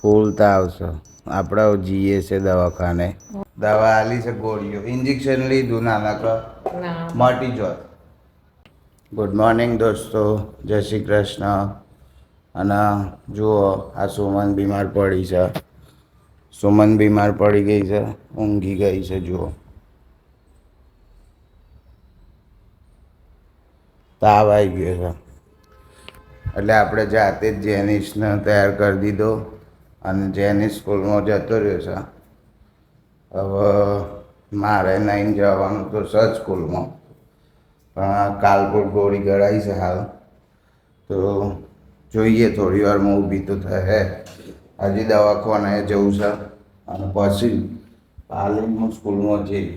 ફૂલ તાવ છે. આપણે જઈએ છે દવાખાને. દવા આલી છે, ગોળીઓ, ઇન્જેક્શન લીધું નાનકડો, મટી જોત. ગુડ મોર્નિંગ દોસ્તો, જય શ્રી કૃષ્ણ. અને જુઓ, આ સુમન બીમાર પડી છે. સુમન બીમાર પડી ગઈ છે, ઊંઘી ગઈ છે. જુઓ, તાવ આવી ગયો છે. એટલે આપણે જાતે જ જેનિસને તૈયાર કરી દીધો અને જેનિસ સ્કૂલમાં જતો રહ્યો છે. હવે મારે નહીં જવાનું તો છે સ્કૂલમાં, પણ કાલપુર ગોળી ગળાઈ છે હાલ. તો જોઈએ, થોડી વારમાં ઊભી તો થશે. હજી દવાખાને જવું છે અને પછી પાલીમાં સ્કૂલમાં જઈ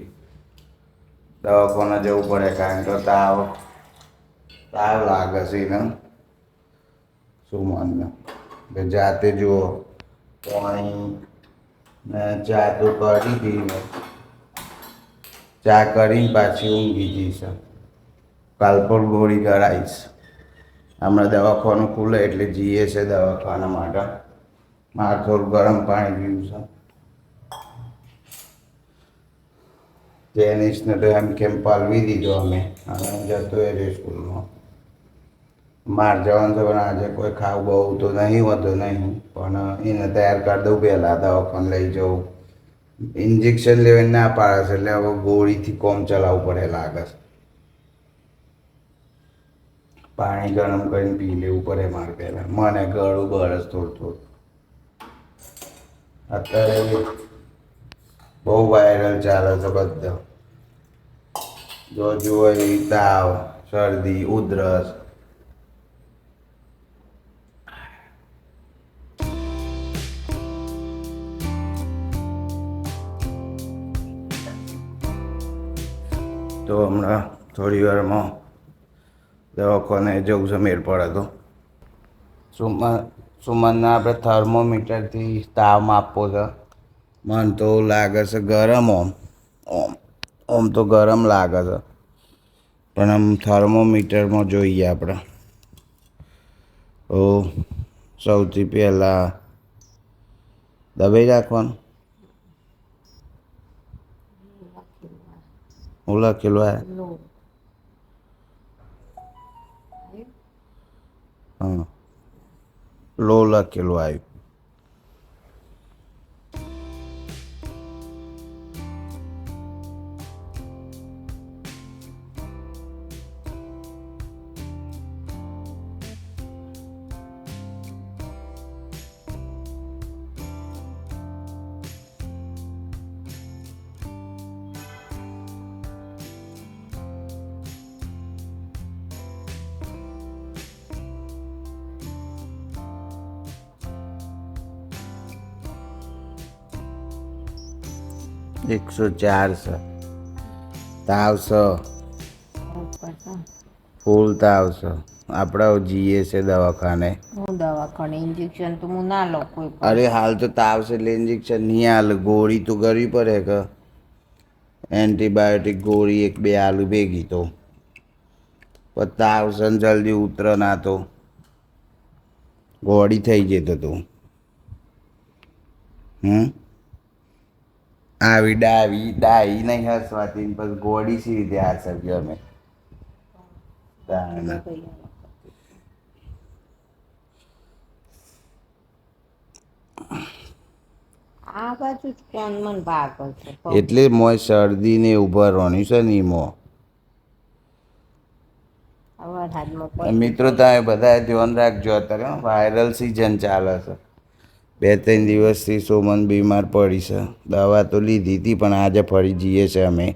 દવાખાને જવું પડે, કારણ કે તાવ લાગે છે એને. સુમનને જાતે જુઓ, પાણી ને ચા તો કરી દીધી. ચા કરીને પાછી ઊંઘી જઈશ. કાલપોર ગોળી ગળાઈશ. હમણાં દવાખાનું ખુલે એટલે જઈએ છે દવાખાના માટે. મારે થોડું ગરમ પાણી પીવું છે. જેનિસને તો એમ કેમ પાલવી દીધો અમે, અને જતો એ સ્કૂલમાં. મારે જવાનું છે, પણ આજે કોઈ ખાવું બહુ તો નહીં હોતું નહીં, પણ એને તૈયાર કરી દઉં પહેલાં, દવાખાને લઈ જવું. ઇન્જેક્શન લેવાને ના પાડે છે, એટલે હવે ગોળીથી કોમ ચલાવવું પડે લાગે છે. પાણી ગરમ કરીને પી લેવું પડે મારે પહેલાં. મને ગળું બરસ થોડું થોડું. અત્યારે બહુ વાયરલ ચાલે છે બધા. જો જુઓ, તાવ, શરદી, ઉધરસ. તો હમણાં થોડી વારમાં દવાખાને જવું છે, મેળ પડે તો. સુમનને આપણે થર્મોમીટરથી તાવ માપવો છે. મને તો લાગે છે ગરમ, ઓમ તો ગરમ લાગે છે, પણ આમ થર્મોમીટરમાં જોઈએ આપણે. તો સૌથી પહેલાં દબાઈ રાખવાનું. હું લખેલું હા, લો લખેલું આવ્યું. એકસો 104 છે. તાવ છે, ફૂલ તાવ છે. આપણે જઈએ છે દવાખાને. ઇન્જેક્શન તો હું ના લઉં કોઈ. અરે હાલ તો તાવ છે એટલે ઇન્જેક્શન નહીં હાલ, ગોળી તો કરવી પડે કે. એન્ટીબાયોટિક ગોળી 1-2 આલુ ભેગી તો. પણ તાવ છે ને જલ્દી ઉતરે ના તો ગોળી થઈ જતો તું. આવી ડાઈ નહીં હસવાતી, પછી ગોળી સી રીતે હાસવ્યો અમે. આ બાજુ જ કોણ મન ભાગ છે, એટલે મોય શરદી ને ઉભા રોણી છે ને એમાં. મિત્રો, તમે બધા ધ્યાન રાખજો. અત્યારે વાયરલ સિઝન ચાલે છે. 2-3 દિવસથી સુમન બીમાર પડી છે. દવા તો લીધી હતી, પણ આજે ફરી જઈએ છે અમે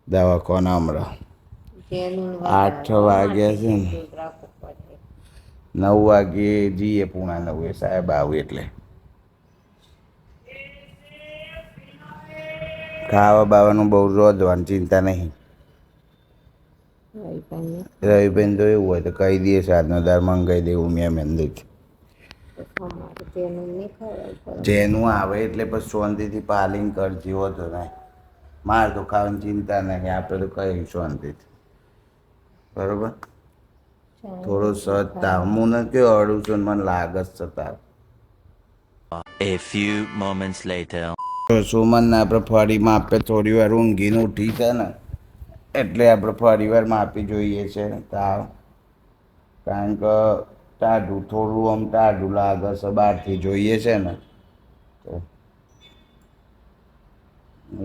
દવાખાના. હમણાં 8 વાગ્યા છે ને, 9 વાગે જઈએ. 8:45 સાહેબ આવું એટલે. ખાવા બાવાનું બહુ રોધવાની ચિંતા નહીં. રવિભાઈ તો એવું હોય તો કહી દઈએ, આજનો દાર મંગાવી દેવું મેં મંદિરથી. જેનું આવે એટલે પછી શાંતિથી પાલિંગ કરજી હોતો નહીં. મારે તો ખાવાની ચિંતા નહીં, આપણે તો કઈ શાંતિથી. બરોબર. થોડો સજ તાવ હું ને કયો અડું છું, મને લાગે છે તાવ. A few moments later. સુમનને આપણે ફરીમાં આપણે થોડી વાર ઊંઘીને ઉઠી છે ને એટલે આપણે ફરી વાર માપી જોઈએ છે તાવ કારણ કે ટાઢું થોડું આમ ટાઢું લાગે છે બહારથી જોઈએ છે ને તો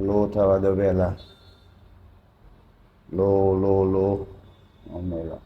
લો થવા દો પહેલાં લો લો લો ઉમેરો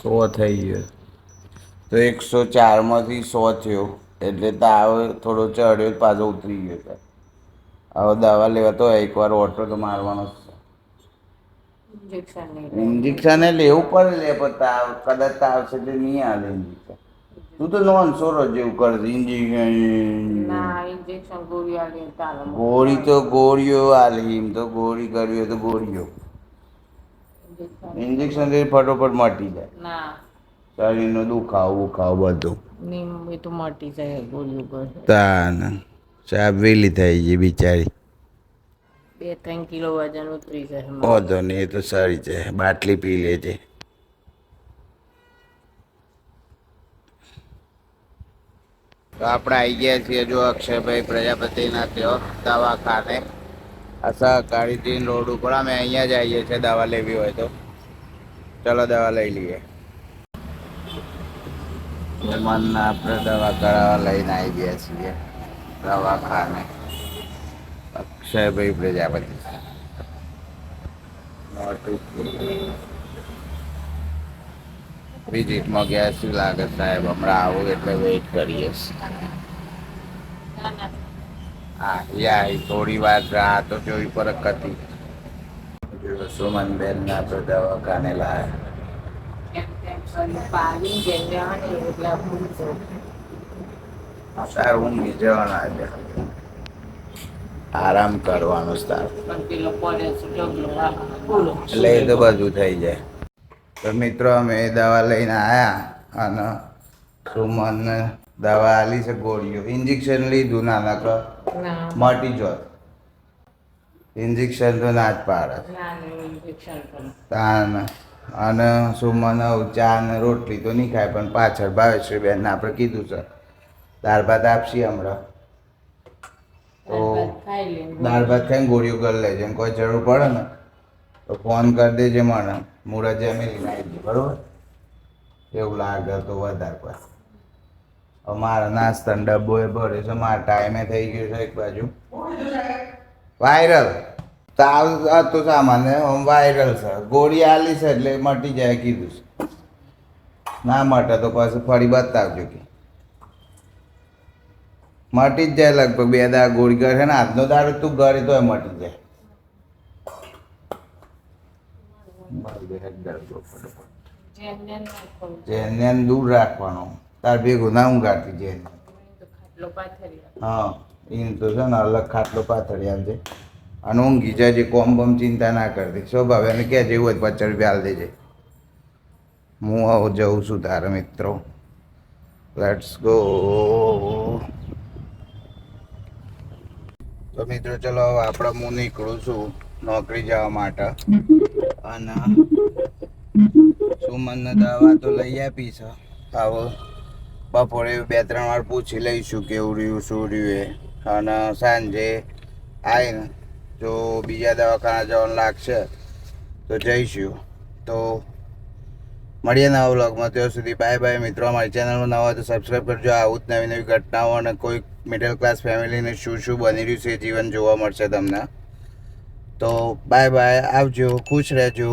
સો થઈ ગયો તો 104માંથી 100 થયો એટલે તાવ થોડો ચડ્યો પાછો ઉતરી ગયો છે હવે દવા લેવા તો એકવાર ઓટો તો મારવાનો જ છે ઇન્જેક્શન એ લેવું પડે લે પણ તાવ કદાચ તાવ છે એટલે નહીં હાલે ઇન્જેક્શન તું તો નોન સોરો જેવું કરે ઇન્જેક્શન ગોળી તો ગોળીઓ આલી એમ તો ગોળી કરવી હોય તો ગોળીઓ ઇન્જેક્શન થી ફટોફટ મટી જાય ના શરીરનો દુખાવો બુખાવો બધું એ તો મટી જાય ગોળીઓ પર તાન સાહેબ વેલી થઈ ગઈ બિચારી 2-3 કિલો વજન ઉતરી જાય વાંધો નહીં એ તો સારી છે બાટલી પી લેજે તો આપણે આવી ગયા છીએ જો અક્ષયભાઈ પ્રજાપતિના ત્યાં દવાખાને આ સહકારી રોડ ઉપર અમે અહીંયા જ આવીએ છીએ દવા લેવી હોય તો ચલો દવા લઈ લઈએ મનના આપણે દવા કરાવવા લઈને આવી ગયા છીએ દવાખાને અક્ષયભાઈ પ્રજાપતિ વિઝિટમાં ગયા શું લાગે સાહેબ હમણાં આવું એટલે વેઇટ કરીએ હા યા થોડી વાર રાહ તો જોઈ પર હતી સુમનબેન ના આપણે દવાખાને લાયા સારું ઊંઘી જવાના છે આરામ કરવાનો એટલે એ તો બધું થઈ જાય તો મિત્રો અમે દવા લઈને આવ્યા અને સુમન દવા આલી છે ગોળીઓ ઇન્જેક્શન લીધું નાના મટી જોત ઇન્જેક્શન તો ના જ પાડે તાન અને સુમન ચા ને રોટલી તો નહીં ખાય પણ પાછળ ભાવેશ્રી બેન આપણે કીધું છે દાળ ભાત આપશી હમણાં તો દાળ ભાત ખાઈને ગોળીઓ કરી લેજે કોઈ જરૂર પડે ને તો ફોન કરી દેજે મને મૂળા જમી લઈને આવી જઈએ બરાબર એવું લાગે તો વધારે પાસ મારા નાસ્તાનો ડબ્બો એ ભરે છે મારા ટાઈમે થઈ ગયો છે એક બાજુ વાયરલ તાવ હતું સામાન્ય આમ વાયરલ છે ગોળી આલી છે એટલે મટી જાય કીધું છે ના મટે તો પછી ફરી બતાવજો કે મટી જ જાય લગભગ 2 દાડા ગોળી કરે ને આજનો દાડો તું ઘરે તોય મટી જાય જેને દૂર રાખવાનો તાર ભેગું ના ઊંઘાડતી જેને હા એને તો છે ને અલગ ખાટલો પાથરિયા છે અને ઊંઘી જાય કોમ બમ ચિંતા ના કરતી સ્વભાવ એને ક્યાં જેવું હોય 50 રૂપિયા હાલ દેજે હું આવું જઉં છું તારા મિત્રો લેટ્સ ગો તો મિત્રો ચલો હવે આપણે હું નીકળું છું નોકરી જવા માટે અને સુમનને દવા તો લઈ આપી છે હવે બપોરે 2-3 વાર પૂછી લઈશું કેવું રહ્યું શું રહ્યું એ અને સાંજે આવીને જો બીજા દવાખાના જવાનું લાગશે તો જઈશું તો મળીએ નવા વ્લોગમાં ત્યાં સુધી બાય બાય મિત્રો અમારી ચેનલમાં નવા હોય તો સબસ્ક્રાઈબ કરજો આવું જ નવી ઘટનાઓ અને કોઈ મિડલ ક્લાસ ફેમિલીને શું શું બની રહ્યું છે એ જીવન જોવા મળશે તમને તો બાય બાય આવજો ખુશ રહેજો